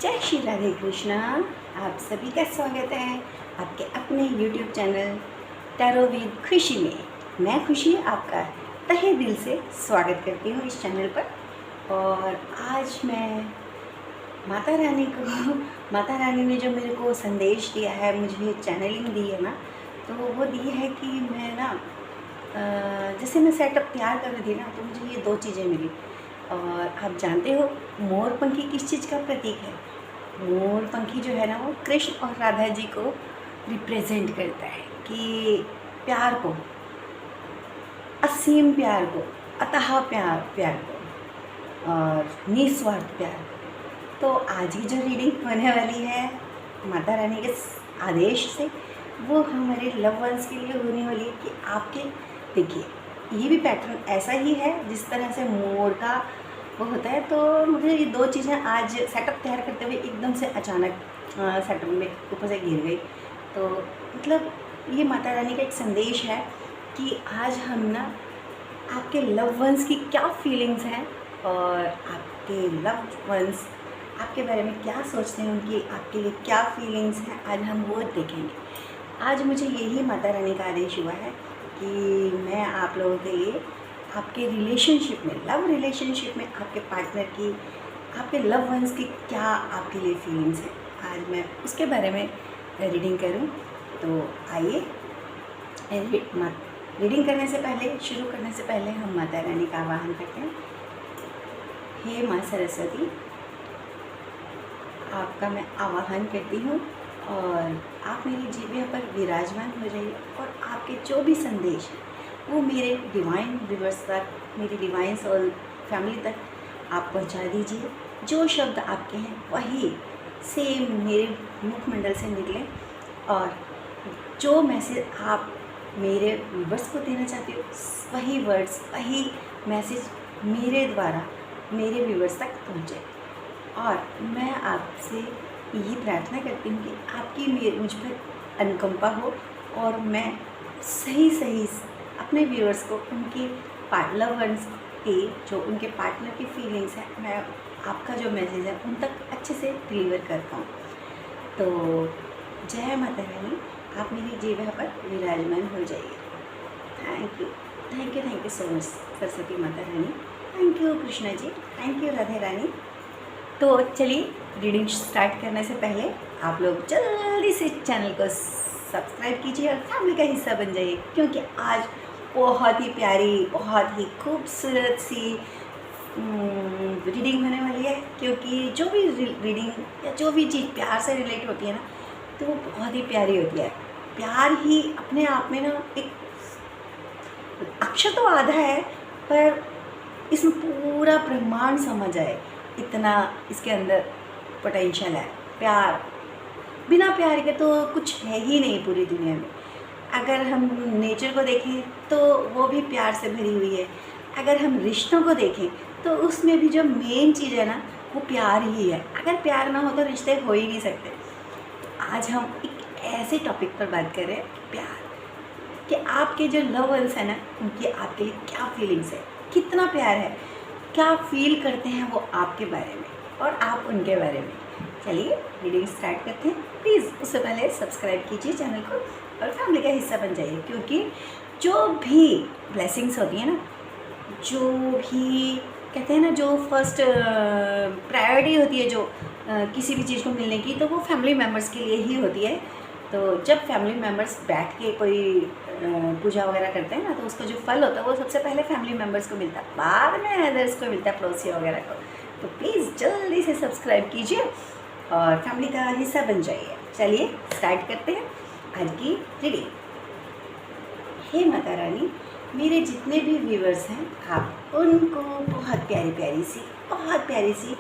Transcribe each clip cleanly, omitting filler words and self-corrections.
जय श्री राधे कृष्णा। आप सभी का स्वागत है आपके अपने YouTube चैनल टैरो विद खुशी में। मैं खुशी आपका तहे दिल से स्वागत करती हूँ इस चैनल पर। और आज मैं माता रानी ने जो मेरे को संदेश दिया है, मुझे चैनलिंग दी है ना, तो वो दी है कि मैं ना जैसे मैं सेटअप तैयार कर रही थी ना, तो मुझे ये 2 चीज़ें मिली। और आप जानते हो मोर पंखी किस चीज़ का प्रतीक है? मोर पंखी जो है ना, वो कृष्ण और राधा जी को रिप्रेजेंट करता है कि प्यार को, असीम प्यार को, अथाह प्यार को और निस्वार्थ प्यार को। तो आज की जो रीडिंग होने वाली है माता रानी के आदेश से, वो हमारे लव वंस के लिए होने वाली है कि आपके, देखिए ये भी पैटर्न ऐसा ही है जिस तरह से मोर का वो होता है। तो मुझे ये 2 चीज़ें आज सेटअप तैयार करते हुए एकदम से अचानक सेटअप में ऊपर से गिर गई। तो मतलब ये माता रानी का एक संदेश है कि आज हम ना आपके लव वंस की क्या फीलिंग्स हैं और आपके लव वंस आपके बारे में क्या सोचते हैं, उनकी आपके लिए क्या फीलिंग्स हैं, आज हम वो देखेंगे। आज मुझे यही माता रानी का आदेश हुआ है कि मैं आप लोगों के लिए आपके रिलेशनशिप में, लव रिलेशनशिप में आपके पार्टनर की, आपके लव वंस की क्या आपके लिए फीलिंग्स हैं, आज मैं उसके बारे में रीडिंग करूं। तो आइए, रीडिंग करने से पहले, शुरू करने से पहले हम माता रानी का आवाहन करते हैं। हे माँ सरस्वती, आपका मैं आवाहन करती हूँ और आप मेरी जीभ पर विराजमान हो जाइए और आपके जो भी संदेश हैं वो मेरे डिवाइन रिवर्स तक, मेरी डिवाइन सोल फैमिली तक आप पहुंचा दीजिए। जो शब्द आपके हैं वही सेम मेरे मुखमंडल से निकले और जो मैसेज आप मेरे व्यूवर्स को देना चाहते हो, वही वर्ड्स, वही मैसेज मेरे द्वारा मेरे व्यूवर्स तक पहुँचे। और मैं आपसे यही प्रार्थना करती हूँ कि आपकी मुझ पर अनुकंपा हो और मैं सही अपने व्यूअर्स को उनके लव वंस के, जो उनके पार्टनर की फीलिंग्स है, मैं आपका जो मैसेज है उन तक अच्छे से डिलीवर कर पाऊँ। तो जय माता रानी, आप मेरी जीवा पर विराजमान हो जाइए। Thank you so much Saraswati माता रानी। Thank you Krishna ji, thank you Radhe Rani. तो चलिए, रीडिंग स्टार्ट करने से पहले आप लोग जल्दी से चैनल को सब्सक्राइब कीजिए और फैमिली का हिस्सा बन जाइए, क्योंकि आज बहुत ही प्यारी, बहुत ही खूबसूरत सी रीडिंग होने वाली है। क्योंकि जो भी रीडिंग या जो भी चीज़ प्यार से रिलेट होती है ना, तो वो बहुत ही प्यारी होती है। प्यार ही अपने आप में ना एक अक्षर तो आधा है, पर इसमें पूरा ब्रह्मांड समझ आए, इतना इसके अंदर पोटेंशियल है। प्यार, बिना प्यार के तो कुछ है ही नहीं पूरी दुनिया में। अगर हम नेचर को देखें तो वो भी प्यार से भरी हुई है। अगर हम रिश्तों को देखें तो उसमें भी जो मेन चीज़ है ना, वो प्यार ही है। अगर प्यार ना हो तो रिश्ते हो ही नहीं सकते। आज हम एक ऐसे टॉपिक पर बात कर रहे हैं, प्यार, कि आपके जो लव वंस है ना, उनकी आपके लिए क्या फीलिंग्स है, कितना प्यार है, क्या फील करते हैं वो आपके बारे में और आप उनके बारे में। चलिए रीडिंग स्टार्ट करते हैं। प्लीज़ उससे पहले सब्सक्राइब कीजिए चैनल को और फैमिली का हिस्सा बन जाइए, क्योंकि जो भी ब्लेसिंग्स होती हैं ना, जो भी कहते हैं ना, जो फर्स्ट प्रायोरिटी होती है जो किसी भी चीज़ को मिलने की, तो वो फैमिली मेम्बर्स के लिए ही होती है। तो जब फैमिली मेम्बर्स बैठ के कोई पूजा वगैरह करते हैं ना, तो उसका जो फल होता है वो सबसे पहले फैमिली मेम्बर्स को मिलता है, बाद में अदर्स को मिलता है, पड़ोसी वगैरह को। तो प्लीज़ जल्दी से सब्सक्राइब कीजिए और फैमिली का हिस्सा बन जाइए। चलिए स्टार्ट करते हैं आज की रीडिंग। हे माता रानी, मेरे जितने भी व्यूवर्स हैं, आप उनको बहुत प्यारी सी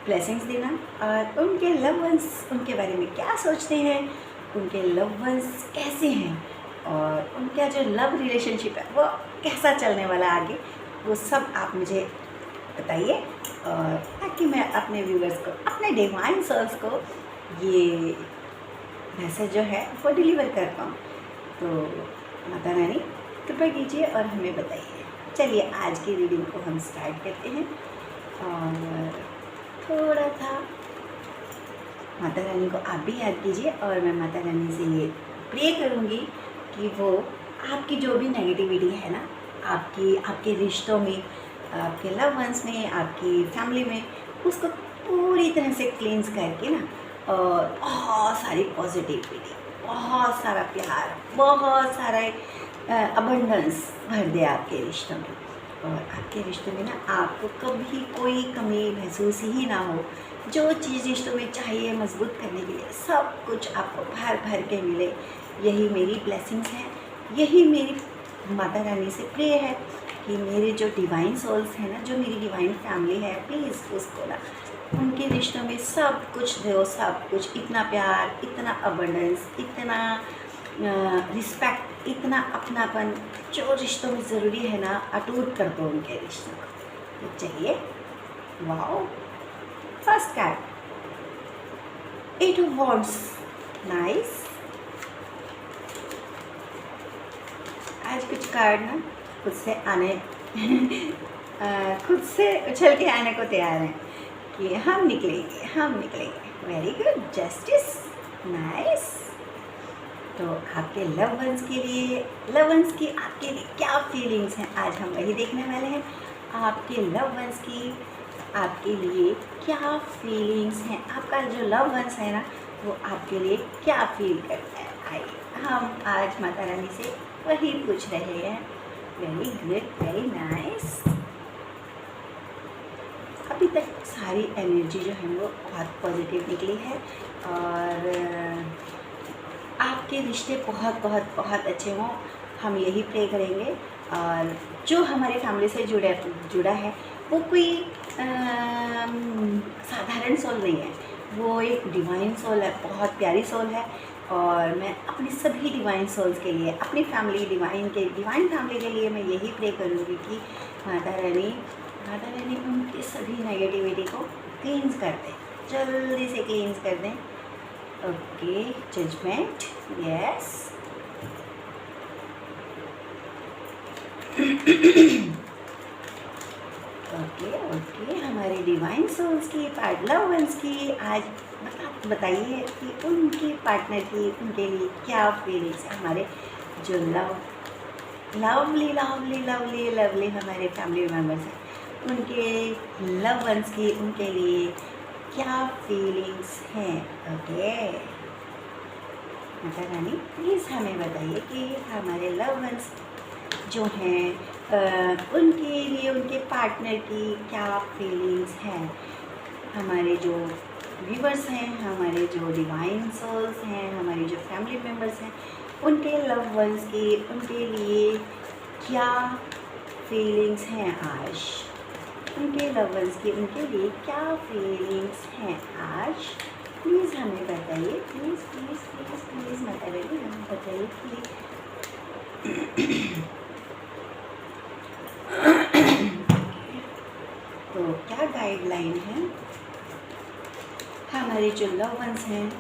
ब्लेसिंग्स देना और उनके लव वंस, उनके बारे में क्या सोचते हैं, उनके लव वंस कैसे हैं और उनका जो लव रिलेशनशिप है वो कैसा चलने वाला आगे, वो सब आप मुझे बताइए, और ताकि मैं अपने व्यूवर्स को, अपने डिवाइन सोल्स को ये मैसेज जो है वो डिलीवर कर पाऊँ। तो माता रानी कृपा कीजिए और हमें बताइए। चलिए आज की रीडिंग को हम स्टार्ट करते हैं। और थोड़ा सा माता रानी को आप भी याद कीजिए और मैं माता रानी से ये प्रे करूँगी कि वो आपकी जो भी नेगेटिविटी है ना, आपके रिश्तों में, आपके लव वंस में, आपकी फैमिली में, उसको पूरी तरह से क्लींस करके ना, और बहुत सारी पॉजिटिविटी, बहुत सारा प्यार, बहुत सारा अबंडेंस भर दे आपके रिश्तों में। और आपके रिश्तों में ना आपको कभी कोई कमी महसूस ही ना हो। जो चीज़ रिश्तों में चाहिए मजबूत करने के लिए, सब कुछ आपको भर भर के मिले। यही मेरी ब्लेसिंग्स हैं, यही मेरी माता रानी से प्रे है कि मेरे जो डिवाइन सोल्स हैं ना, जो मेरी डिवाइन फैमिली है, प्लीज़ उसको ना उनके रिश्तों में सब कुछ दो, सब कुछ, इतना प्यार, इतना अबंडेंस, इतना रिस्पेक्ट, इतना अपनापन, जो रिश्तों में ज़रूरी है ना, अटूट कर दो उनके रिश्तों को। तो चलिए, wow, first card, 8 of Wands, nice. आज कुछ कार्ड ना खुद से आने खुद से उछल के आने को तैयार हैं कि हम निकलेंगे, हम निकलेंगे। Very good, justice, nice. तो आपके लव वंस के लिए, लव वंस की आपके लिए क्या फीलिंग्स हैं, आज हम वही देखने वाले हैं। आपके लव वंस की आपके लिए क्या फीलिंग्स हैं, आपका जो लव वंस है ना, वो आपके लिए क्या फील करता है। आइए हम आज माता रानी से वही पूछ रहे हैं। Very good, very nice. अभी तक सारी एनर्जी जो है वो बहुत पॉजिटिव निकली है और आपके रिश्ते बहुत बहुत बहुत अच्छे हों, हम यही प्रे करेंगे। और जो हमारे फैमिली से जुड़ा है वो कोई साधारण सोल नहीं है, वो एक डिवाइन सोल है, बहुत प्यारी सोल है। और मैं अपनी सभी डिवाइन सोल्स के लिए, अपनी फैमिली डिवाइन फैमिली के लिए मैं यही प्रे करूँगी कि माता रानी उनकी सभी नेगेटिविटी को क्लींस कर दें, जल्दी से क्लींस कर दें। Okay, judgement, yes. ओके, हमारे डिवाइन सोल्स की, लव वंस की आज बताइए कि उनकी पार्टनर की, उनके लिए क्या फीलिंग्स है। हमारे जो लवली हमारे फैमिली मेम्बर्स हैं, उनके लव वंस की, उनके लिए क्या फीलिंग्स हैं। ओके, माता रानी प्लीज़ हमें बताइए कि हमारे लव वंस जो हैं उनके लिए, उनके पार्टनर की क्या फीलिंग्स हैं। हमारे जो व्यूवर्स हैं, हमारे जो डिवाइन सोल्स हैं, हमारी जो फैमिली मेम्बर्स हैं, उनके लव वंस की, उनके लिए क्या फीलिंग्स हैं आज। उनके लव वंस की, उनके लिए क्या फीलिंग्स हैं आज। प्लीज़ हमें बताइए, please please please please Mata Rani हमें बताइए कि तो क्या गाइडलाइन है। हमारे जो लव वंस हैं,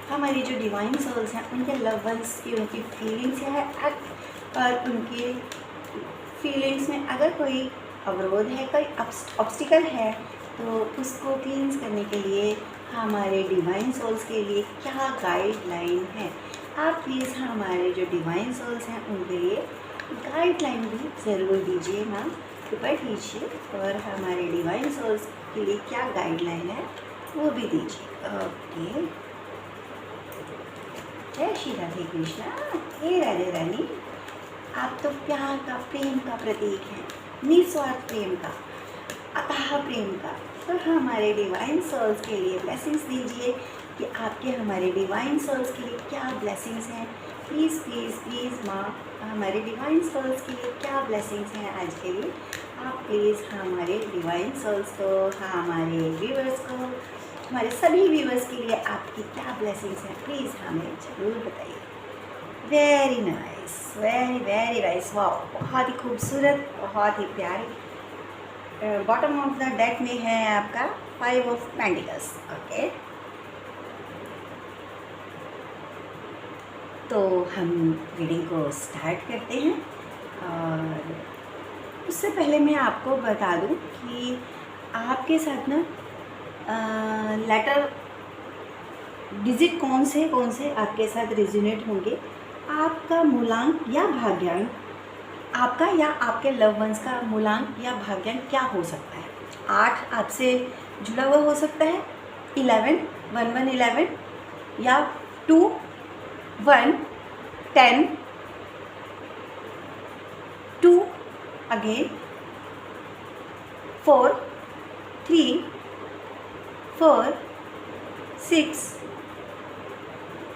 हमारी जो डिवाइन सोल्स हैं, उनके लव वंस की, उनकी फीलिंग्स है और उनकी फीलिंग्स में अगर कोई अवरोध है, कोई ऑब्स्टिकल है, तो उसको क्लींस करने के लिए हमारे डिवाइन सोल्स के लिए क्या गाइडलाइन है। आप प्लीज़ हमारे जो डिवाइन सोल्स हैं उनके लिए गाइडलाइन भी ज़रूर दीजिए मैम, कृपया कीजिए। और हमारे डिवाइन सोल्स के लिए क्या गाइडलाइन है वो भी दीजिए। ओके, जय श्री राधे कृष्णा। हे राधे रानी, आप तो प्यार का, प्रेम का प्रतीक हैं, निस्वार्थ प्रेम का, अथाह प्रेम का। तो हमारे डिवाइन सोल्स के लिए ब्लेसिंग्स दीजिए कि आपके हमारे डिवाइन सोल्स के लिए क्या ब्लेसिंग्स हैं। प्लीज़ प्लीज़ प्लीज़ माँ, हमारे डिवाइन सोल्स के लिए क्या ब्लेसिंग्स हैं आज के लिए। आप प्लीज़ हमारे डिवाइन सोल्स को, हमारे व्यूअर्स को, हमारे सभी व्यूअर्स के लिए आपकी क्या ब्लेसिंग्स हैं, प्लीज़ हमें ज़रूर बताइए। Very nice, very very nice, वाह, बहुत ही खूबसूरत, बहुत ही प्यारी। बॉटम ऑफ द डेक में है आपका 5 of Pentacles। ओके, तो हम रीडिंग को स्टार्ट करते हैं। और उससे पहले मैं आपको बता दूं कि आपके साथ ना लेटर डिजिट कौन से आपके साथ रेजोनेट होंगे, आपका मूलांक या भाग्यांक, आपका या आपके लव वंस का मूलांक या भाग्यांक क्या हो सकता है। 8 आपसे जुड़ा हुआ हो सकता है, 11 11 11, या 2 1 10 2 अगेन 4 3 4 6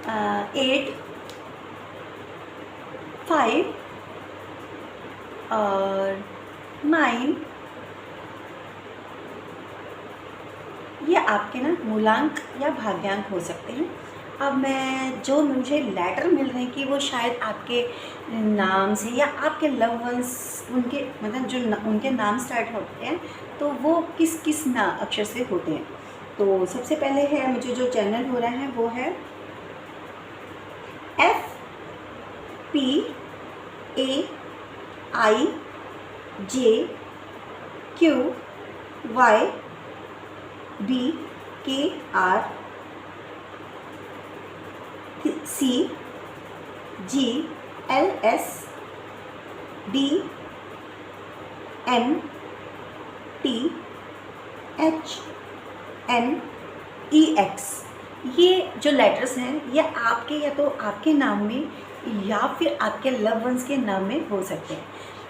8 5 और 9, ये आपके ना मूलांक या भाग्यांक हो सकते हैं। अब मैं जो मुझे लेटर मिल रहे हैं कि वो शायद आपके नाम से या आपके लव वंस, उनके मतलब जो उनके नाम स्टार्ट होते हैं तो वो किस किस ना अक्षर से होते हैं। तो सबसे पहले है मुझे जो चैनल हो रहा है वो है FPAIJQYBKRCGLSDNTHNEX। ये जो लेटर्स हैं ये आपके या तो आपके नाम में या फिर आपके लव वंस के नाम में हो सकते हैं।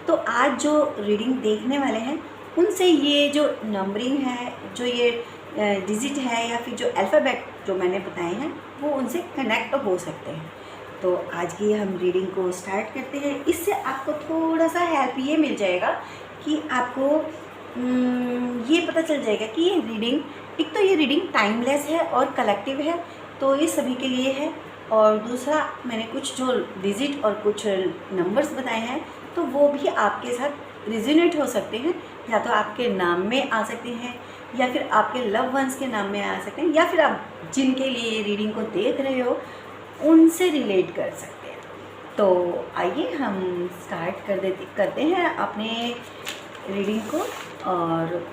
तो आज जो रीडिंग देखने वाले हैं उनसे ये जो नंबरिंग है, जो ये डिजिट है या फिर जो अल्फ़ाबेट जो मैंने बताए हैं वो उनसे कनेक्ट हो सकते हैं। तो आज की हम रीडिंग को स्टार्ट करते हैं। इससे आपको थोड़ा सा हेल्प ये मिल जाएगा कि आपको ये पता चल जाएगा कि ये रीडिंग, एक तो ये रीडिंग टाइमलेस है और कलेक्टिव है, तो ये सभी के लिए है। और दूसरा मैंने कुछ जो डिजिट और कुछ नंबर्स बताए हैं तो वो भी आपके साथ रिजोनेट हो सकते हैं, या तो आपके नाम में आ सकते हैं या फिर आपके लव वंस के नाम में आ सकते हैं, या फिर आप जिनके लिए ये रीडिंग को देख रहे हो उनसे रिलेट कर सकते हैं। तो आइए हम स्टार्ट करते हैं अपने रीडिंग को। और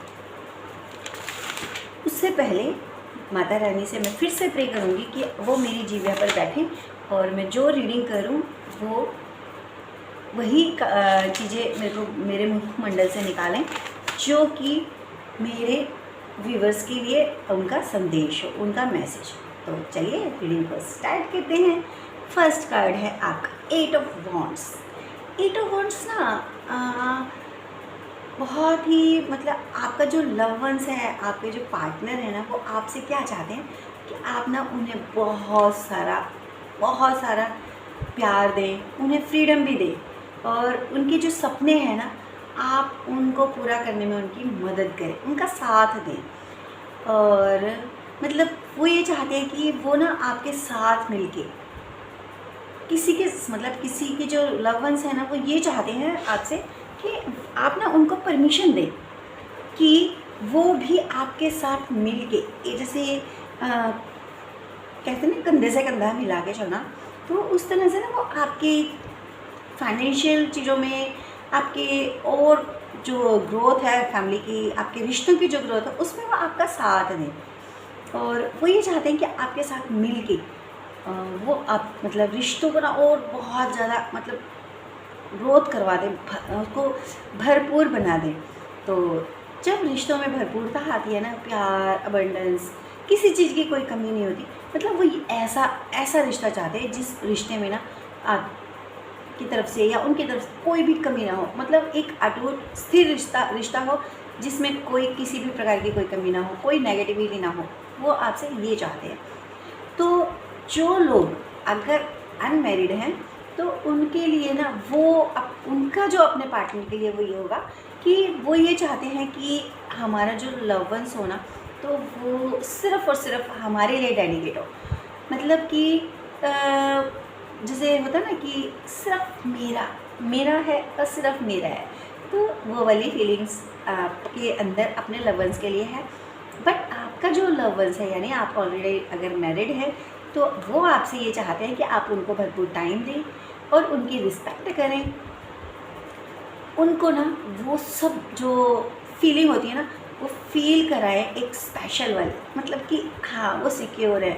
उससे पहले माता रानी से मैं फिर से प्रे करूँगी कि वो मेरी जीवा पर बैठें और मैं जो रीडिंग करूँ वो वही चीज़ें मेरे मुखमंडल से निकालें जो कि मेरे व्यूवर्स के लिए उनका संदेश हो, उनका मैसेज। तो चलिए रीडिंग को स्टार्ट करते हैं। फर्स्ट कार्ड है आपका 8 ऑफ वॉन्ड्स। 8 ऑफ वॉन्ड्स ना बहुत ही मतलब आपका जो लव वंस है, आपके जो पार्टनर है ना, वो आपसे क्या चाहते हैं कि आप ना उन्हें बहुत सारा प्यार दें, उन्हें फ्रीडम भी दें और उनके जो सपने हैं ना आप उनको पूरा करने में उनकी मदद करें, उनका साथ दें। और मतलब वो ये चाहते हैं कि वो ना आपके साथ मिलके किसी के जो लव वंस हैं ना वो ये चाहते हैं आपसे कि आप ना उनको परमिशन दें कि वो भी आपके साथ मिलके, जैसे कहते हैं ना कंधे से कंधा मिला के चलना, तो उस तरह से ना वो आपके फाइनेंशियल चीज़ों में, आपके और जो ग्रोथ है फैमिली की, आपके रिश्तों की जो ग्रोथ है उसमें वो आपका साथ दें। और वो ये चाहते हैं कि आपके साथ मिल के वो आप मतलब रिश्तों को ना और बहुत ज़्यादा मतलब ग्रोथ करवा दें, उसको भरपूर बना दें। तो जब रिश्तों में भरपूरता आती है ना, प्यार, अबंडेंस, किसी चीज़ की कोई कमी नहीं होती, मतलब वो ऐसा रिश्ता चाहते हैं जिस रिश्ते में ना आप की तरफ से या उनकी तरफ से कोई भी कमी ना हो, मतलब एक अटूट स्थिर रिश्ता हो जिसमें कोई किसी भी प्रकार की कोई कमी ना हो, कोई नेगेटिविटी ना हो, वो आपसे ये चाहते हैं। तो जो लोग अगर अनमैरिड हैं तो उनके लिए ना वो उनका जो अपने पार्टनर के लिए वो ये होगा कि वो ये चाहते हैं कि हमारा जो लव वंस हो ना तो वो सिर्फ़ और सिर्फ हमारे लिए डेडिकेट हो, मतलब कि जैसे होता ना कि सिर्फ मेरा है और सिर्फ मेरा है, तो वो वाली फीलिंग्स आपके अंदर अपने लव वंस के लिए है। बट आपका जो लव वंस है यानी आप ऑलरेडी अगर मैरिड है तो वो आपसे ये चाहते हैं कि आप उनको भरपूर टाइम दें और उनकी रिस्पेक्ट करें, उनको ना वो सब जो फीलिंग होती है ना वो फील कराएं एक स्पेशल वाले, मतलब कि हाँ वो सिक्योर है,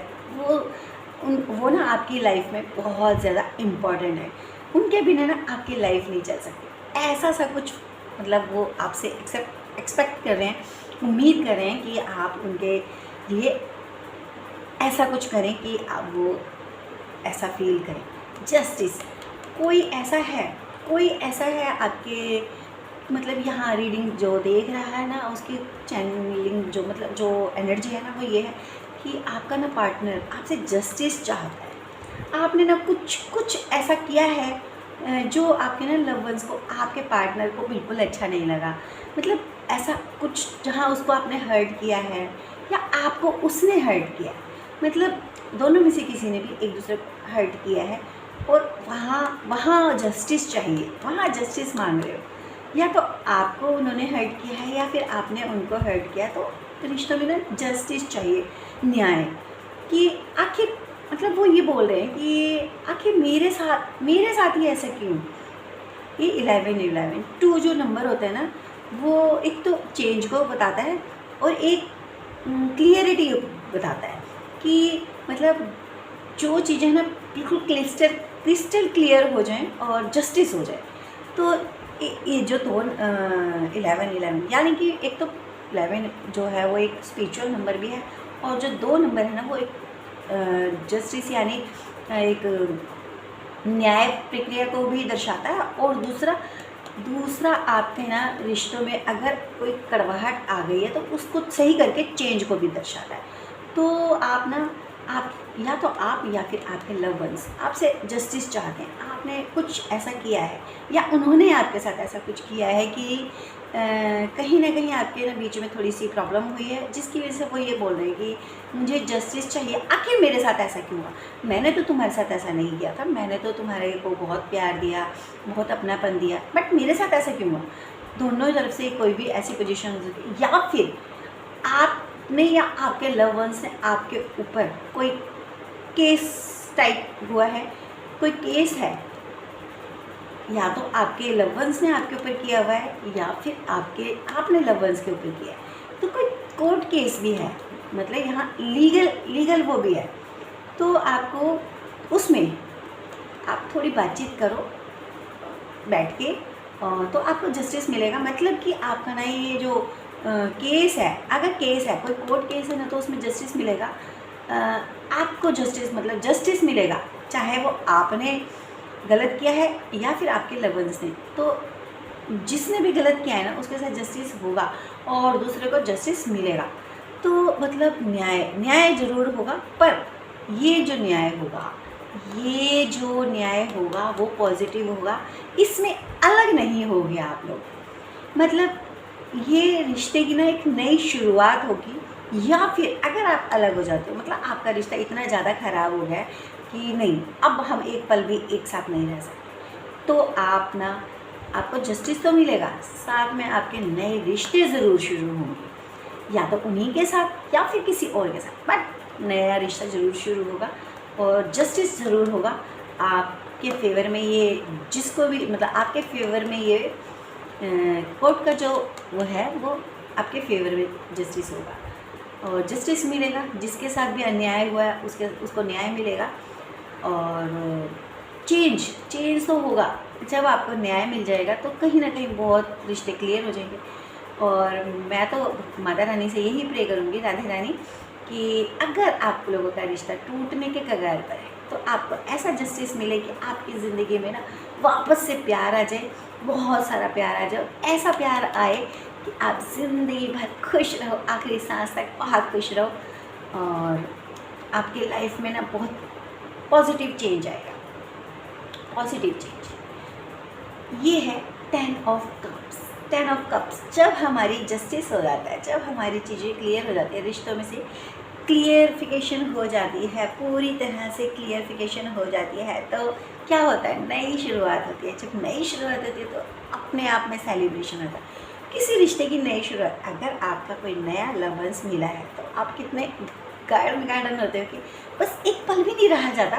वो ना आपकी लाइफ में बहुत ज़्यादा इम्पॉर्टेंट है, उनके बिना ना आपकी लाइफ नहीं चल सकती। ऐसा सा कुछ मतलब वो आपसे एक्सपेक्ट कर रहे हैं, उम्मीद कर रहे हैं कि आप उनके लिए ऐसा कुछ करें कि आप वो ऐसा फील करें। जस्टिस, कोई ऐसा है आपके, मतलब यहाँ रीडिंग जो देख रहा है ना, उसकी चैनलिंग जो मतलब जो एनर्जी है ना, वो ये है कि आपका ना पार्टनर आपसे जस्टिस चाहता है। आपने ना कुछ ऐसा किया है जो आपके ना लव वंस को, आपके पार्टनर को बिल्कुल अच्छा नहीं लगा, मतलब ऐसा कुछ जहाँ उसको आपने हर्ट किया है या आपको उसने हर्ट किया, मतलब दोनों में से किसी ने भी एक दूसरे को हर्ट किया है और वहाँ जस्टिस चाहिए, वहाँ जस्टिस मांग रहे हो, या तो आपको उन्होंने हर्ट किया है या फिर आपने उनको हर्ट किया, तो रिश्तों में ना जस्टिस चाहिए, न्याय, कि आखिर मतलब वो ये बोल रहे हैं कि आखिर मेरे साथ ही ऐसा क्यों। ये 11 जो नंबर होता है ना, वो एक तो चेंज को बताता है और एक क्लियरिटी बताता है कि मतलब जो चीज़ें ना बिल्कुल क्रिस्टल क्लियर हो जाएं और जस्टिस हो जाए। तो ये जो दो 11 यानी कि एक तो 11 जो है वो एक स्पिरिचुअल नंबर भी है, और जो 2 नंबर है ना वो एक जस्टिस यानी एक न्याय प्रक्रिया को भी दर्शाता है, और दूसरा आपके ना रिश्तों में अगर कोई कड़वाहट आ गई है तो उसको सही करके चेंज को भी दर्शाता है। तो आप या फिर आपके लव वंस आपसे जस्टिस चाहते हैं, आपने कुछ ऐसा किया है या उन्होंने आपके साथ ऐसा कुछ किया है कि कहीं ना कहीं आपके ना बीच में थोड़ी सी प्रॉब्लम हुई है, जिसकी वजह से वो ये बोल रहे हैं कि मुझे जस्टिस चाहिए, आखिर मेरे साथ ऐसा क्यों हुआ, मैंने तो तुम्हारे साथ ऐसा नहीं किया था, मैंने तो तुम्हारे को बहुत प्यार दिया, बहुत अपनापन दिया, बट मेरे साथ ऐसा क्यों हुआ। दोनों तरफ से कोई भी ऐसी पोजीशन हो सकती है, या फिर आपने या आपके लव वंस ने आपके ऊपर कोई केस टाइप हुआ है, कोई केस है, या तो आपके लव वंस ने आपके ऊपर किया हुआ है या फिर आपने लव वंस के ऊपर किया है, तो कोई कोर्ट केस भी है, मतलब यहाँ लीगल वो भी है। तो आपको उसमें आप थोड़ी बातचीत करो बैठ के, तो आपको जस्टिस मिलेगा। मतलब कि आपका ना ये जो केस है, अगर केस है कोई कोर्ट केस है ना, तो उसमें जस्टिस मिलेगा, आपको जस्टिस मिलेगा, चाहे वो आपने गलत किया है या फिर आपके लव वंस ने। तो जिसने भी गलत किया है ना, उसके साथ जस्टिस होगा और दूसरे को जस्टिस मिलेगा। तो मतलब न्याय ज़रूर होगा, पर ये जो न्याय होगा वो पॉजिटिव होगा, इसमें अलग नहीं होगे आप लोग, मतलब ये रिश्ते की ना एक नई शुरुआत होगी। या फिर अगर आप अलग हो जाते हो, मतलब आपका रिश्ता इतना ज़्यादा ख़राब हो गया कि नहीं, अब हम एक पल भी एक साथ नहीं रह सकते, तो आपको जस्टिस तो मिलेगा, साथ में आपके नए रिश्ते ज़रूर शुरू होंगे, या तो उन्हीं के साथ या फिर किसी और के साथ, बट नया रिश्ता ज़रूर शुरू होगा और जस्टिस ज़रूर होगा आपके फेवर में। ये जिसको भी मतलब आपके फेवर में ये कोर्ट का जो वो है वो आपके फेवर में जस्टिस होगा और जस्टिस मिलेगा। जिसके साथ भी अन्याय हुआ है उसको न्याय मिलेगा और चेंज तो होगा। जब आपको न्याय मिल जाएगा तो कहीं ना कहीं बहुत रिश्ते क्लियर हो जाएंगे। और मैं तो माता रानी से यही प्रे करूँगी, राधे रानी, कि अगर आप लोगों का रिश्ता टूटने के कगार पर है तो आपको ऐसा जस्टिस मिले कि आपकी ज़िंदगी में ना वापस से प्यार आ जाए, बहुत सारा प्यार आ जाए, ऐसा प्यार आए कि आप ज़िंदगी भर खुश रहो, आखिरी सांस तक बहुत खुश रहो और आपकी लाइफ में ना बहुत पॉजिटिव चेंज आएगा, पॉजिटिव चेंज। ये है 10 ऑफ कप्स। जब हमारी जस्टिस हो जाता है, जब हमारी चीज़ें क्लियर हो जाती है, रिश्तों में से क्लियरिफिकेशन हो जाती है, पूरी तरह से क्लियरिफिकेशन हो जाती है, तो क्या होता है, नई शुरुआत होती है। जब नई शुरुआत होती है तो अपने आप में सेलिब्रेशन होता है किसी रिश्ते की नई शुरुआत। अगर आपका कोई नया लव वंस मिला है तो आप कितने गार्डन होते हो कि बस एक पल भी नहीं रहा जाता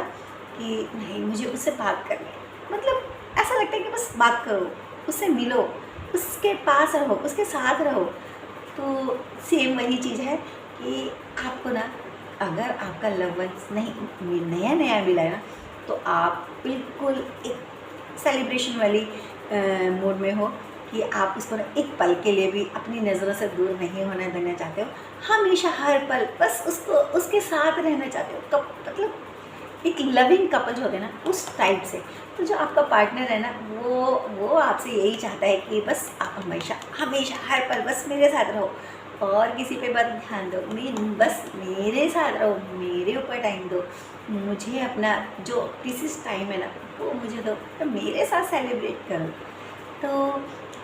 कि नहीं मुझे उससे बात करनी है। मतलब ऐसा लगता है कि बस बात करो, उससे मिलो, उसके पास रहो, उसके साथ रहो, तो सेम वही चीज़ है कि आपको ना, अगर आपका लव वंस नहीं नया नया मिला है ना, तो आप बिल्कुल एक सेलिब्रेशन वाली मूड में हो कि आप उसको ना एक पल के लिए भी अपनी नज़रों से दूर नहीं होने देना चाहते हो। हमेशा हर पल बस उसको उसके साथ रहना चाहते हो। कब मतलब एक लविंग कपल जो होते हैं ना, उस टाइप से। तो जो आपका पार्टनर है ना, वो आपसे यही चाहता है कि बस आप हमेशा हमेशा हर पल बस मेरे साथ रहो और किसी पे मत ध्यान दो, बस मेरे साथ रहो, मेरे ऊपर टाइम दो, मुझे अपना जो प्रीशियस टाइम है ना वो मुझे दो, तो मेरे साथ सेलिब्रेट करो। तो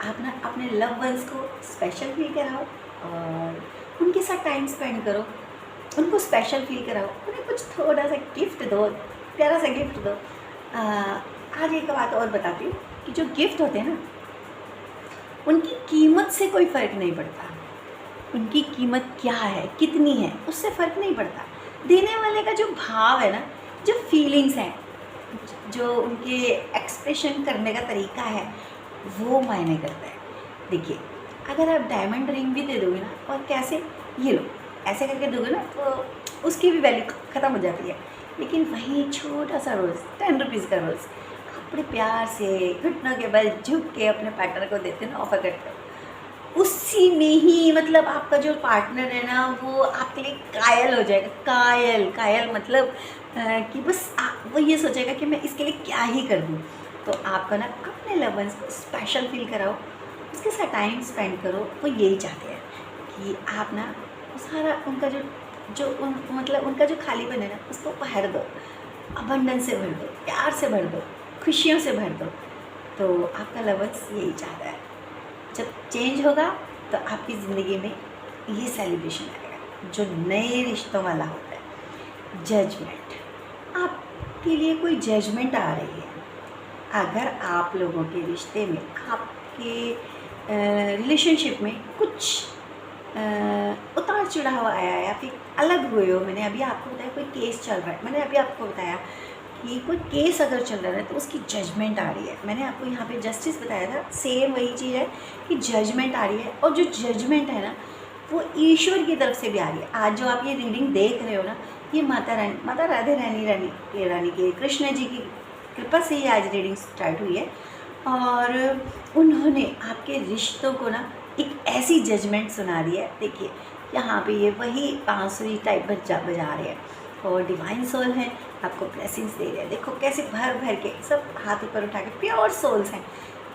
आप ना अपने लव वंस को स्पेशल फील कराओ और उनके साथ टाइम स्पेंड करो, उनको स्पेशल फील कराओ, उन्हें कुछ थोड़ा सा गिफ्ट दो, प्यारा सा गिफ्ट दो। आज एक बात और बताती हूँ कि जो गिफ्ट होते हैं ना, उनकी कीमत से कोई फ़र्क नहीं पड़ता। उनकी कीमत क्या है, कितनी है, उससे फ़र्क नहीं पड़ता। देने वाले का जो भाव है ना, जो फीलिंग्स हैं, जो उनके एक्सप्रेशन करने का तरीका है, वो मायने करता है। देखिए, अगर आप डायमंड रिंग भी दे दोगे ना, और कैसे, ये लो ऐसे करके दोगे ना, तो उसकी भी वैल्यू ख़त्म हो जाती है। लेकिन वहीं छोटा सा रोज़, 10 रुपीज़ का रोज़, बड़े प्यार से घुटनों के बल झुक के अपने पार्टनर को देते हैं ना, ऑफर करते हो, उसी में ही मतलब आपका जो पार्टनर है ना, वो आपके लिए कायल हो जाएगा। कायल कायल मतलब कि बस वो ये सोचेगा कि मैं इसके लिए क्या ही कर दूँ। तो आपको ना अपने लव वंस को स्पेशल फील कराओ, उसके साथ टाइम स्पेंड करो। वो यही चाहते हैं कि आप ना सारा उनका जो जो उन मतलब उनका जो खालीपन है ना, उसको भर दो, अबंडेंस से भर दो, प्यार से भर दो, खुशियों से भर दो। तो आपका लव वंस यही चाहता है। जब चेंज होगा तो आपकी ज़िंदगी में ये सेलिब्रेशन आएगा जो नए रिश्तों वाला होता है। जजमेंट, आपके लिए कोई जजमेंट आ रही है। अगर आप लोगों के रिश्ते में, आपके रिलेशनशिप में कुछ उतार चढ़ाव आया है या फिर अलग हुए हो, मैंने अभी आपको बताया कोई केस चल रहा है, मैंने अभी आपको बताया कि कोई केस अगर चल रहा है तो उसकी जजमेंट आ रही है। मैंने आपको यहाँ पे जस्टिस बताया था, सेम वही चीज़ है कि जजमेंट आ रही है। और जो जजमेंट है ना, वो ईश्वर की तरफ से भी आ रही है। आज जो आप ये रीडिंग देख रहे हो ना, ये माता राधे रानी के कृष्ण जी की कृपा से ही आज रीडिंग स्टार्ट हुई है। और उन्होंने आपके रिश्तों को ना एक ऐसी जजमेंट सुना दी है। देखिए, यहाँ पे ये वही बांसुरी टाइप बजा रहे हैं और डिवाइन सोल हैं, आपको ब्लेसिंग्स दे रहे हैं। देखो कैसे भर भर के सब हाथ ऊपर उठा के प्योर सोल्स हैं।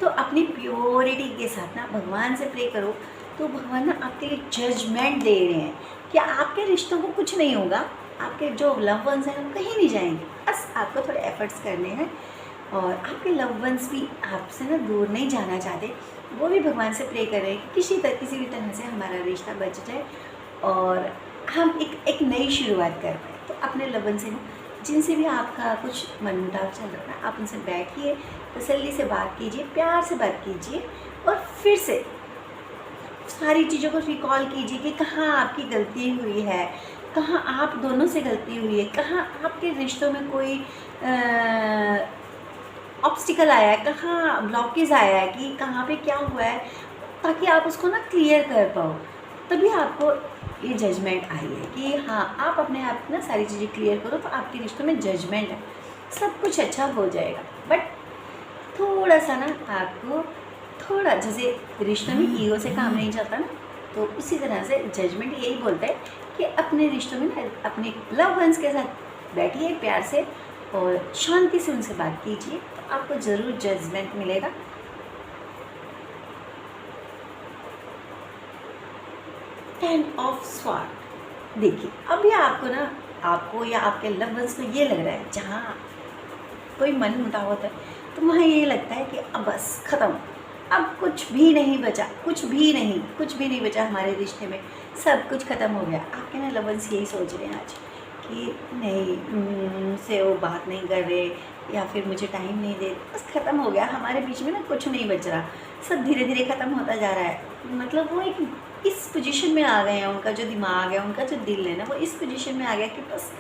तो अपनी प्योरिटी के साथ ना भगवान से प्रे करो, तो भगवान ना आपके लिए जजमेंट दे रहे हैं कि आपके रिश्तों को कुछ नहीं होगा, आपके जो लव वंस हैं वो कहीं नहीं जाएंगे। बस आपको थोड़े एफर्ट्स करने हैं। और आपके लव वंस भी आपसे ना दूर नहीं जाना चाहते, वो भी भगवान से प्रे कर रहे हैं कि किसी भी तरह से हमारा रिश्ता बच जाए और हम एक नई शुरुआत कर पाए। तो अपने लव वंस से ना, जिनसे भी आपका कुछ मनमुटाव चल रहा है, आप उनसे बैठिए, तसल्ली से बात कीजिए, प्यार से बात कीजिए और फिर से सारी चीज़ों को रिकॉल कीजिए कि कहाँ आपकी गलती हुई है, कहाँ आप दोनों से गलती हुई है, कहाँ आपके रिश्तों में कोई ऑब्स्टिकल आया है, कहाँ ब्लॉकेज आया है, कि कहाँ पे क्या हुआ है, ताकि आप उसको ना क्लियर कर पाओ। तभी आपको ये जजमेंट आई है कि हाँ, आप अपने आप ना सारी चीज़ें क्लियर करो तो आपके रिश्तों में जजमेंट है, सब कुछ अच्छा हो जाएगा। बट थोड़ा सा ना आपको थोड़ा, जैसे रिश्तों में ईगो से काम नहीं चलता ना, तो उसी तरह से जजमेंट यही बोलता है कि अपने रिश्तों में ना अपने लव वंस के साथ बैठिए प्यार से और शांति से उनसे बात कीजिए, तो आपको ज़रूर जजमेंट मिलेगा। 10 ऑफ स्वॉर्ड, देखिए अभी आपको ना, आपको या आपके लव वंस को ये लग रहा है, जहाँ कोई मन मुटाव होता है तो वहाँ ये लगता है कि अब बस ख़त्म, अब कुछ भी नहीं बचा, कुछ भी नहीं बचा हमारे रिश्ते में, सब कुछ ख़त्म हो गया। आपके ना लव वंस यही सोच रहे हैं आज कि नहीं, मुझसे वो बात नहीं कर रहे या फिर मुझे टाइम नहीं दे, बस ख़त्म हो गया हमारे बीच में ना, कुछ नहीं बच रहा, सब धीरे धीरे ख़त्म होता जा रहा है। मतलब वो एक इस पोजीशन में आ गए हैं, उनका जो दिमाग है, उनका जो दिल है ना, वो इस पोजीशन में आ गया कि बस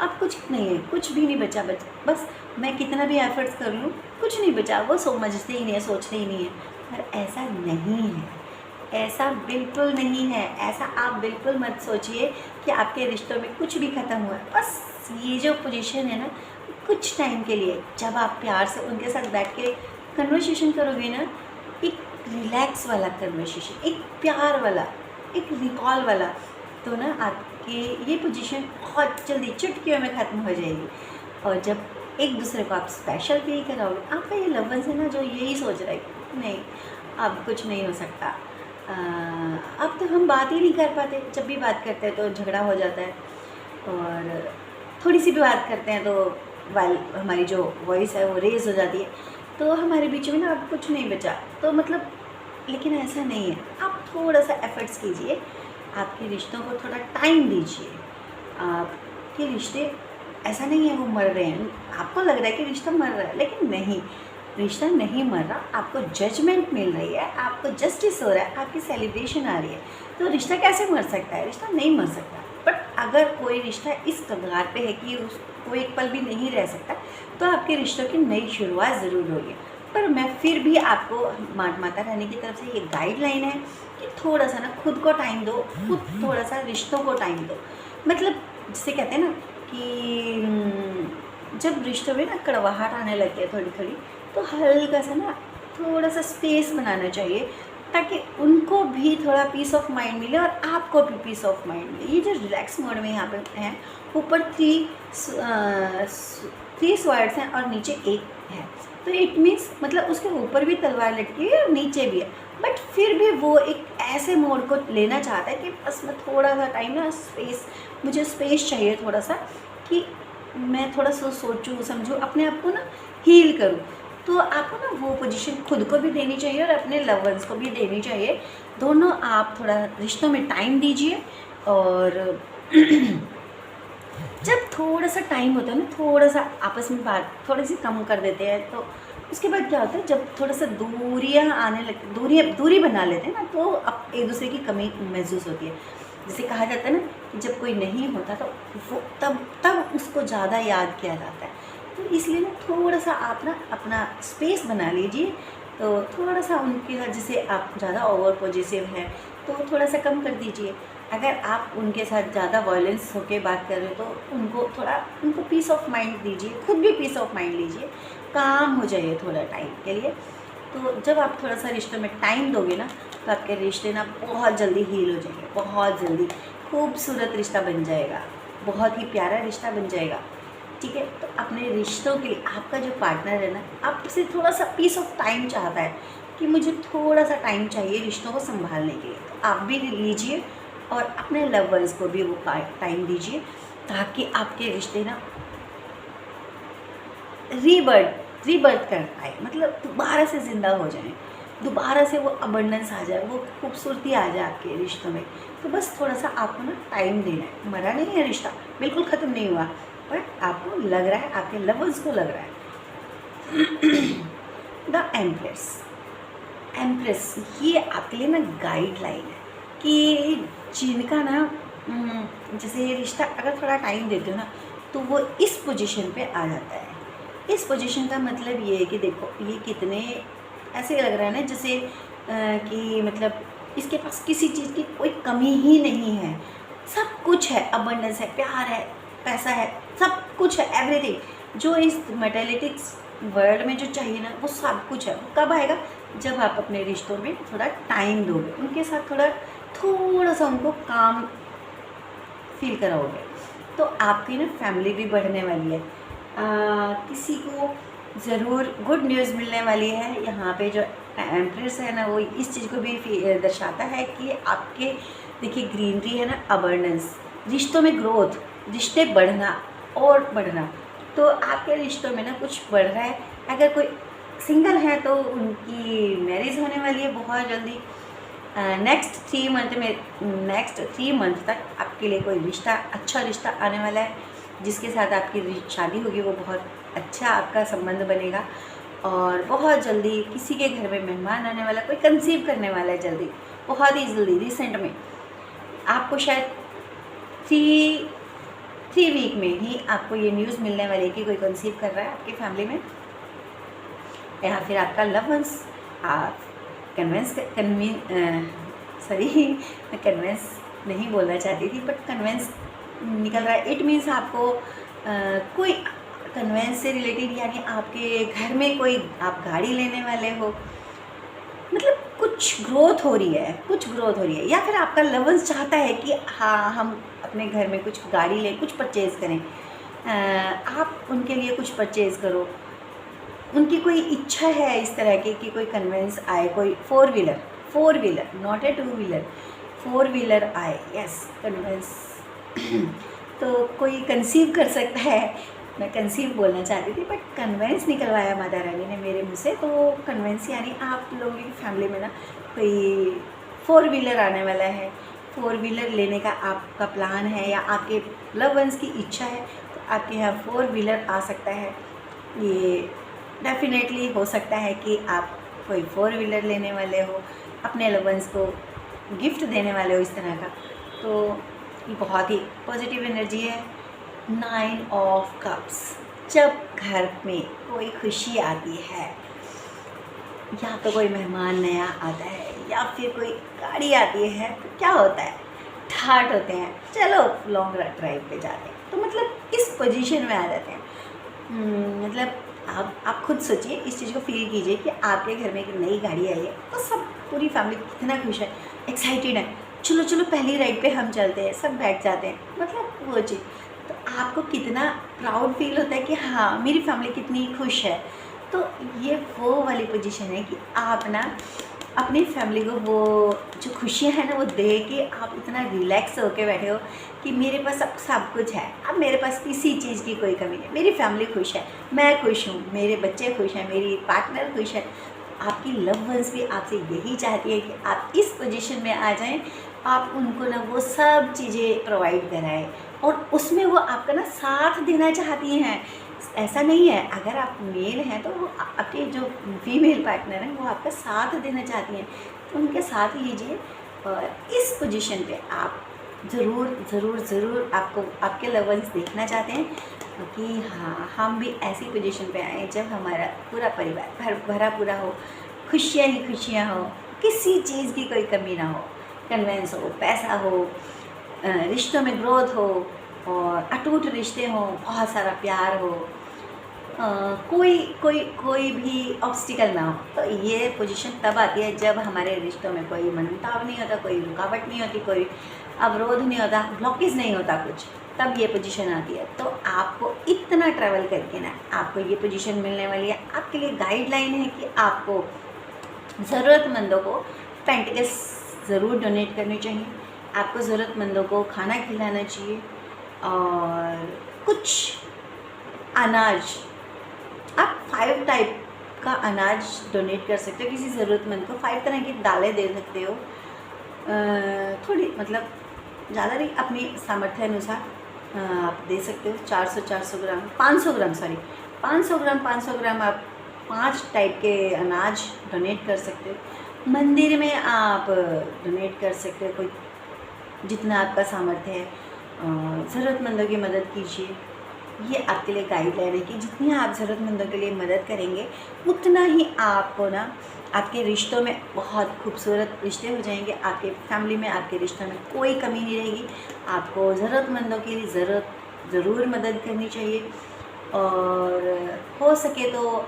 अब कुछ नहीं है, कुछ भी नहीं बचा, बस मैं कितना भी एफर्ट्स कर लूँ कुछ नहीं बचा। वो समझते ही नहीं है, सोचते ही नहीं है। पर ऐसा नहीं है, ऐसा बिल्कुल नहीं है। ऐसा आप बिल्कुल मत सोचिए कि आपके रिश्तों में कुछ भी ख़त्म हुआ है। बस ये जो पोजीशन है ना, कुछ टाइम के लिए जब आप प्यार से उनके साथ बैठ के कन्वर्सेशन करोगे ना, एक रिलैक्स वाला कन्वर्सेशन, एक प्यार वाला, एक रिकॉल वाला, तो ना आपकी ये पोजीशन बहुत जल्दी चुटकियों में ख़त्म हो जाएगी। और जब एक दूसरे को आप स्पेशल फील कराओगे, आपका ये लव वंस है ना, जो यही सोच रहा है कि नहीं अब कुछ नहीं हो सकता, अब तो हम बात ही नहीं कर पाते, जब भी बात करते हैं तो झगड़ा हो जाता है, और थोड़ी सी भी बात करते हैं तो वाल हमारी जो वॉइस है वो रेज़ हो जाती है, तो हमारे बीच में ना अब कुछ नहीं बचा। तो मतलब लेकिन ऐसा नहीं है, आप थोड़ा सा एफ़र्ट्स कीजिए, आपके रिश्तों को थोड़ा टाइम दीजिए। आपके रिश्ते ऐसा नहीं है वो मर रहे हैं, आपको लग रहा है कि रिश्ता मर रहा है, लेकिन नहीं, रिश्ता नहीं मर रहा, आपको जजमेंट मिल रही है, आपको जस्टिस हो रहा है, आपकी सेलिब्रेशन आ रही है। तो रिश्ता कैसे मर सकता है? रिश्ता नहीं मर सकता। बट अगर कोई रिश्ता इस कगार पे है कि उसको एक पल भी नहीं रह सकता, तो आपके रिश्तों की नई शुरुआत ज़रूर होगी। पर मैं फिर भी आपको माता रानी की तरफ से ये गाइडलाइन है कि थोड़ा सा ना खुद को टाइम दो, खुद थोड़ा सा रिश्तों को टाइम दो। मतलब जिसे कहते हैं ना कि जब रिश्तों में ना कड़वाहट आने लगती है थोड़ी थोड़ी, तो हल्का सा ना थोड़ा सा स्पेस बनाना चाहिए, ताकि उनको भी थोड़ा पीस ऑफ माइंड मिले और आपको भी पीस ऑफ माइंड मिले। ये जो रिलैक्स मोड में यहाँ पे हैं, ऊपर थ्री स्वर्ड्स हैं और नीचे एक है, तो इट मीन्स मतलब उसके ऊपर भी तलवार लटकी है और नीचे भी है, बट फिर भी वो एक ऐसे मोड को लेना चाहता है कि बस मैं थोड़ा सा टाइम ना स्पेस, मुझे स्पेस चाहिए थोड़ा सा, कि मैं थोड़ा सा सोचूं समझूं, अपने आप को ना हील करूं। तो आपको ना वो पोजीशन खुद को भी देनी चाहिए और अपने लव वंस को भी देनी चाहिए। दोनों आप थोड़ा रिश्तों में टाइम दीजिए, और जब थोड़ा सा टाइम होता है ना, थोड़ा सा आपस में बात थोड़ी सी कम कर देते हैं, तो उसके बाद क्या होता है, जब थोड़ा सा दूरियां आने लगती, दूरी बना लेते हैं ना, तो अब एक दूसरे की कमी महसूस होती है। जैसे कहा जाता है ना कि जब कोई नहीं होता तो वो तब उसको ज़्यादा याद किया जाता है। तो इसलिए ना थोड़ा सा आप ना अपना स्पेस बना लीजिए। तो थोड़ा सा उनके साथ, जैसे आप ज़्यादा ओवर पॉजिटिव हैं तो थोड़ा सा कम कर दीजिए। अगर आप उनके साथ ज़्यादा वायलेंस होकर बात कर रहे हो तो उनको पीस ऑफ माइंड दीजिए, खुद भी पीस ऑफ माइंड लीजिए, काम हो जाइए थोड़ा टाइम के लिए। तो जब आप थोड़ा सा रिश्तों में टाइम दोगे ना, तो आपके रिश्ते ना बहुत जल्दी हील हो जाएंगे, बहुत जल्दी खूबसूरत रिश्ता बन जाएगा, बहुत ही प्यारा रिश्ता बन जाएगा। ठीक है, तो अपने रिश्तों के लिए आपका जो पार्टनर है ना, आपसे थोड़ा सा पीस ऑफ टाइम चाहता है कि मुझे थोड़ा सा टाइम चाहिए रिश्तों को संभालने के लिए, तो आप भी लीजिए और अपने लव वंस को भी वो टाइम दीजिए, ताकि आपके रिश्ते ना रीबर्थ कर पाए, मतलब दोबारा से ज़िंदा हो जाएं, दोबारा से वो अबंडेंस आ जाए, वो खूबसूरती आ जाए आपके रिश्तों में। तो बस थोड़ा सा आपको ना टाइम देना है। मरा नहीं है रिश्ता, बिल्कुल ख़त्म नहीं हुआ, बट आपको लग रहा है, आपके लवर्स को लग रहा है। द एम्प्रेस ये आपके लिए ना गाइडलाइन है कि जिनका ना जैसे रिश्ता अगर थोड़ा टाइम देते हो ना, तो वो इस पोजीशन पे आ जाता है। इस पोजीशन का मतलब ये है कि देखो ये कितने ऐसे लग रहा है ना जैसे कि मतलब इसके पास किसी चीज़ की कोई कमी ही नहीं है, सब कुछ है, अबंडेंस है, प्यार है, पैसा है, सब कुछ है, एवरीथिंग जो इस मटेरियलिस्टिक्स वर्ल्ड में जो चाहिए ना, वो सब कुछ है। वो कब आएगा? जब आप अपने रिश्तों में थोड़ा टाइम दोगे, उनके साथ थोड़ा सा उनको काम फील कराओगे, तो आपकी ना फैमिली भी बढ़ने वाली है। किसी को ज़रूर गुड न्यूज़ मिलने वाली है। यहाँ पे जो एम्प्रेस है ना, वो इस चीज़ को भी दर्शाता है कि आपके देखिए ग्रीनरी है ना, अबंडेंस, रिश्तों में ग्रोथ, रिश्ते बढ़ना और बढ़ना। तो आपके रिश्तों में ना कुछ बढ़ रहा है। अगर कोई सिंगल है तो उनकी मैरिज होने वाली है बहुत जल्दी। नेक्स्ट 3 मंथ तक आपके लिए कोई रिश्ता, अच्छा रिश्ता आने वाला है, जिसके साथ आपकी शादी होगी, वो बहुत अच्छा आपका संबंध बनेगा। और बहुत जल्दी किसी के घर में मेहमान आने वाला, कोई कंसीव करने वाला है जल्दी, बहुत ही जल्दी, रिसेंट में। आपको शायद 3 वीक में ही आपको ये न्यूज़ मिलने वाली है कि कोई कंसीव कर रहा है आपकी फैमिली में, या फिर आपका लव वंस आप सॉरी मैं कन्वेंस नहीं बोलना चाहती थी, बट कन्वेंस निकल रहा है। इट मीन्स आपको कोई कन्वेंस से रिलेटेड, यानी आपके घर में कोई आप गाड़ी लेने वाले हो, मतलब कुछ ग्रोथ हो रही है, कुछ ग्रोथ हो रही है। या फिर आपका लवर्स चाहता है कि हाँ हम अपने घर में कुछ गाड़ी लें, कुछ परचेज़ करें, आप उनके लिए कुछ परचेज़ करो। उनकी कोई इच्छा है इस तरह की कि कोई कन्वेंस आए, कोई four wheeler not a two wheeler, four wheeler आए, यस कन्वेंस। तो कोई कंसीव कर सकता है, मैं कंसीव बोलना चाहती थी, बट कन्वेंस निकलवाया माता रानी ने मेरे मुँह से। तो कन्वेंस यानी आप लोगों की फैमिली में ना कोई फोर व्हीलर आने वाला है, फोर व्हीलर लेने का आपका प्लान है, या आपके लव वंस की इच्छा है, तो आपके यहाँ फोर व्हीलर आ सकता है। ये डेफिनेटली हो सकता है कि आप कोई फोर व्हीलर लेने वाले हो, अपने लव वंस को गिफ्ट देने वाले हो इस तरह का। तो ये बहुत ही पॉजिटिव एनर्जी है। 9 ऑफ कप्स, जब घर में कोई खुशी आती है, या तो कोई मेहमान नया आता है, या फिर कोई गाड़ी आती है, तो क्या होता है, ठाट होते हैं, चलो लॉन्ग ड्राइव पे जाते हैं। तो मतलब इस पोजीशन में आ जाते हैं। मतलब आप खुद सोचिए, इस चीज़ को फील कीजिए कि आपके घर में एक नई गाड़ी आई है, तो सब पूरी फैमिली कितना खुश है, एक्साइटेड है, चलो चलो पहली राइड पे हम चलते हैं, सब बैठ जाते हैं, मतलब वो चीज़। तो आपको कितना प्राउड फील होता है कि हाँ मेरी फैमिली कितनी खुश है। तो ये वो वाली पोजीशन है कि आप ना अपनी फैमिली को वो जो खुशियाँ हैं ना वो दे के आप इतना रिलैक्स होके बैठे हो कि मेरे पास अब सब कुछ है, अब मेरे पास किसी चीज़ की कोई कमी नहीं, मेरी फैमिली खुश है, मैं खुश हूँ, मेरे बच्चे खुश हैं, मेरी पार्टनर खुश है। आपकी लव वंस भी आपसे यही चाहती है कि आप इस पोजीशन में आ जाएं, आप उनको ना वो सब चीज़ें प्रोवाइड कराएं, और उसमें वो आपका ना साथ देना चाहती हैं। ऐसा नहीं है, अगर आप मेल हैं तो वो आपके जो फीमेल पार्टनर हैं वो आपका साथ देना चाहती हैं, तो उनके साथ लीजिए। और इस पोजीशन पे आप ज़रूर आपको आपके लवर्स देखना चाहते हैं कि हाँ हम भी ऐसी पोजीशन पे आए जब हमारा पूरा परिवार भरा पूरा हो, खुशियाँ ही खुशियाँ हो, किसी चीज़ की कोई कमी ना हो, कन्वेंस हो, पैसा हो, रिश्तों में ग्रोथ हो, और अटूट रिश्ते हों, बहुत सारा प्यार हो, कोई भी ऑब्स्टिकल ना हो। तो ये पोजीशन तब आती है जब हमारे रिश्तों में कोई मनमुटाव नहीं होता, कोई रुकावट नहीं होती, कोई अवरोध नहीं होता, ब्लॉकेज नहीं होता कुछ, तब ये पोजीशन आती है। तो आपको इतना ट्रैवल करके ना आपको ये पोजीशन मिलने वाली है। आपके लिए गाइडलाइन है कि आपको ज़रूरतमंदों को पेंटिकल्स ज़रूर डोनेट करनी चाहिए, आपको ज़रूरतमंदों को खाना खिलाना चाहिए, और कुछ अनाज आप 5 टाइप का अनाज डोनेट कर सकते हो किसी ज़रूरतमंद को। 5 तरह की दालें दे सकते हो, थोड़ी मतलब ज़्यादा नहीं, अपनी सामर्थ्य अनुसार आप दे सकते हो। 400 ग्राम 500 ग्राम सॉरी 500 ग्राम आप 5 टाइप के अनाज डोनेट कर सकते हो। मंदिर में आप डोनेट कर सकते हो, कोई जितना आपका सामर्थ्य है, ज़रूरतमंदों की मदद कीजिए। ये आपके लिए गाइडलाइन है कि जितनी आप ज़रूरतमंदों के लिए मदद करेंगे उतना ही आपको ना आपके रिश्तों में बहुत खूबसूरत रिश्ते हो जाएंगे। आपके फैमिली में, आपके रिश्तों में कोई कमी नहीं रहेगी। आपको ज़रूरतमंदों की ज़रूर मदद करनी चाहिए। और हो सके तो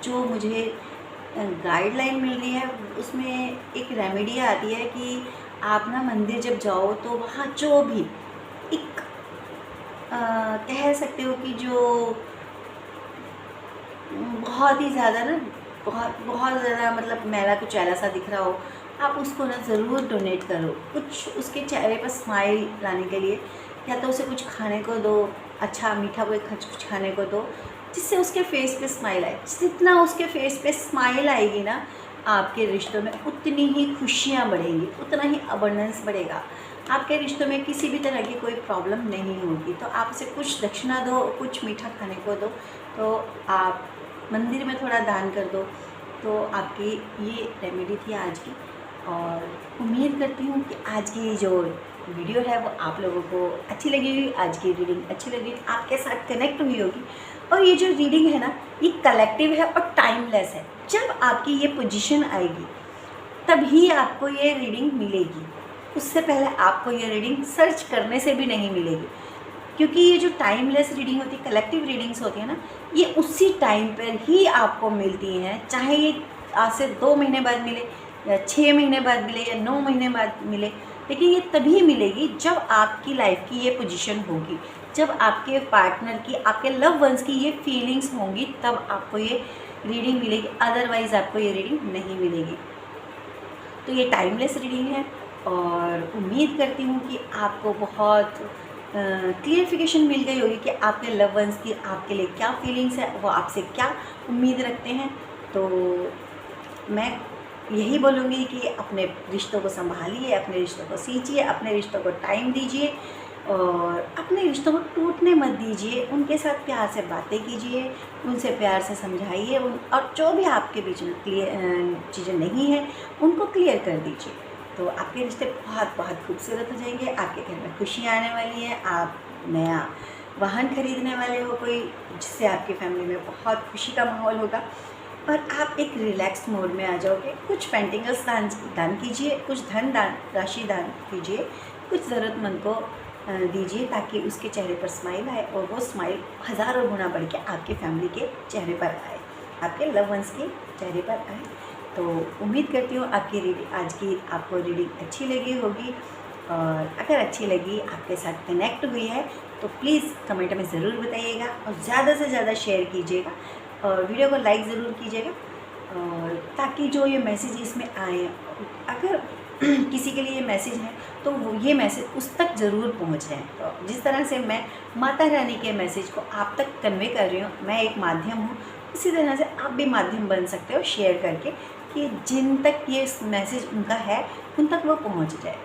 जो मुझे गाइडलाइन मिल रही है उसमें एक रेमेडी आती है कि आप ना मंदिर जब जाओ तो वहाँ जो भी एक कह सकते हो कि जो बहुत ही ज़्यादा ना बहुत ज़्यादा मतलब मैला कुछ ऐसा सा दिख रहा हो, आप उसको ना ज़रूर डोनेट करो। कुछ उसके चेहरे पर स्माइल लाने के लिए, या तो उसे कुछ खाने को दो, अच्छा मीठा कोई कुछ खाने को दो, जिससे उसके फेस पे स्माइल आए। जितना उसके फेस पे स्माइल आएगी ना आपके रिश्तों में उतनी ही खुशियाँ बढ़ेंगी, उतना ही अबंडेंस बढ़ेगा। आपके रिश्तों में किसी भी तरह की कोई प्रॉब्लम नहीं होगी। तो आप उसे कुछ दक्षिणा दो, कुछ मीठा खाने को दो, तो आप मंदिर में थोड़ा दान कर दो। तो आपकी ये रेमेडी थी आज की, और उम्मीद करती हूँ कि आज की जो वीडियो है वो आप लोगों को अच्छी लगी होगी, आज की रीडिंग अच्छी लगी, आपके साथ कनेक्ट हुई होगी। और ये जो रीडिंग है ना ये कलेक्टिव है और टाइमलेस है। जब आपकी ये पोजीशन आएगी तभी आपको ये रीडिंग मिलेगी। उससे पहले आपको ये रीडिंग सर्च करने से भी नहीं मिलेगी, क्योंकि ये जो टाइमलेस रीडिंग होती है, कलेक्टिव रीडिंग्स होती है ना, ये उसी टाइम पर ही आपको मिलती हैं। चाहे ये आज से 2 महीने बाद मिले या 6 महीने बाद मिले या 9 महीने बाद मिले, लेकिन ये तभी मिलेगी जब आपकी लाइफ की ये पोजीशन होगी, जब आपके पार्टनर की, आपके लव वंस की ये फीलिंग्स होंगी, तब आपको ये रीडिंग मिलेगी। अदरवाइज़ आपको ये रीडिंग नहीं मिलेगी। तो ये टाइमलेस रीडिंग है और उम्मीद करती हूँ कि आपको बहुत क्लियरिफिकेशन मिल गई होगी कि आपके लव वंस की आपके लिए क्या फीलिंग्स है, वो आपसे क्या उम्मीद रखते हैं। तो मैं यही बोलूँगी कि अपने रिश्तों को संभालिए, अपने रिश्तों को सींचिए, अपने रिश्तों को टाइम दीजिए और अपने रिश्तों को टूटने मत दीजिए। उनके साथ प्यार से बातें कीजिए, उनसे प्यार से समझाइए, और जो भी आपके बीच में चीज़ें नहीं हैं उनको क्लियर कर दीजिए। तो आपके रिश्ते बहुत बहुत खूबसूरत हो जाएंगे। आपके घर में खुशियाँ आने वाली हैं। आप नया वाहन खरीदने वाले हो कोई, जिससे आपकी फैमिली में बहुत खुशी का माहौल होगा और आप एक रिलैक्स मोड में आ जाओगे। कुछ पेंटिंगल्स दान कीजिए, कुछ धन राशि दान कीजिए, कुछ ज़रूरतमंद को दीजिए, ताकि उसके चेहरे पर स्माइल आए और वो स्माइल हज़ारों गुना बढ़ के आपके फैमिली के चेहरे पर आए, आपके लव वंस के चेहरे पर आए। तो उम्मीद करती हूँ आपकी रीडिंग, आज की आपको रीडिंग अच्छी लगी होगी, और अगर अच्छी लगी, आपके साथ कनेक्ट हुई है, तो प्लीज़ कमेंट में ज़रूर बताइएगा और ज़्यादा से ज़्यादा शेयर कीजिएगा और वीडियो को लाइक ज़रूर कीजिएगा, और ताकि जो ये मैसेज इसमें आए, अगर किसी के लिए ये मैसेज है तो वो ये मैसेज उस तक ज़रूर पहुंच जाए। तो जिस तरह से मैं माता रानी के मैसेज को आप तक कन्वे कर रही हूँ, मैं एक माध्यम हूँ, इसी तरह से आप भी माध्यम बन सकते हो शेयर करके, कि जिन तक ये मैसेज उनका है उन तक वो पहुँच जाए।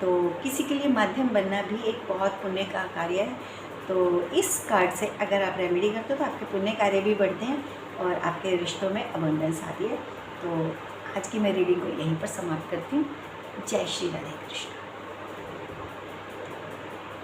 तो किसी के लिए माध्यम बनना भी एक बहुत पुण्य का कार्य है। तो इस कार्ड से अगर आप रेमेडी करते हो तो आपके पुण्य कार्य भी बढ़ते हैं और आपके रिश्तों में अबंडेंस आती है। तो आज की मैं रीडिंग को यहीं पर समाप्त करती हूँ। जय श्री राधे कृष्ण।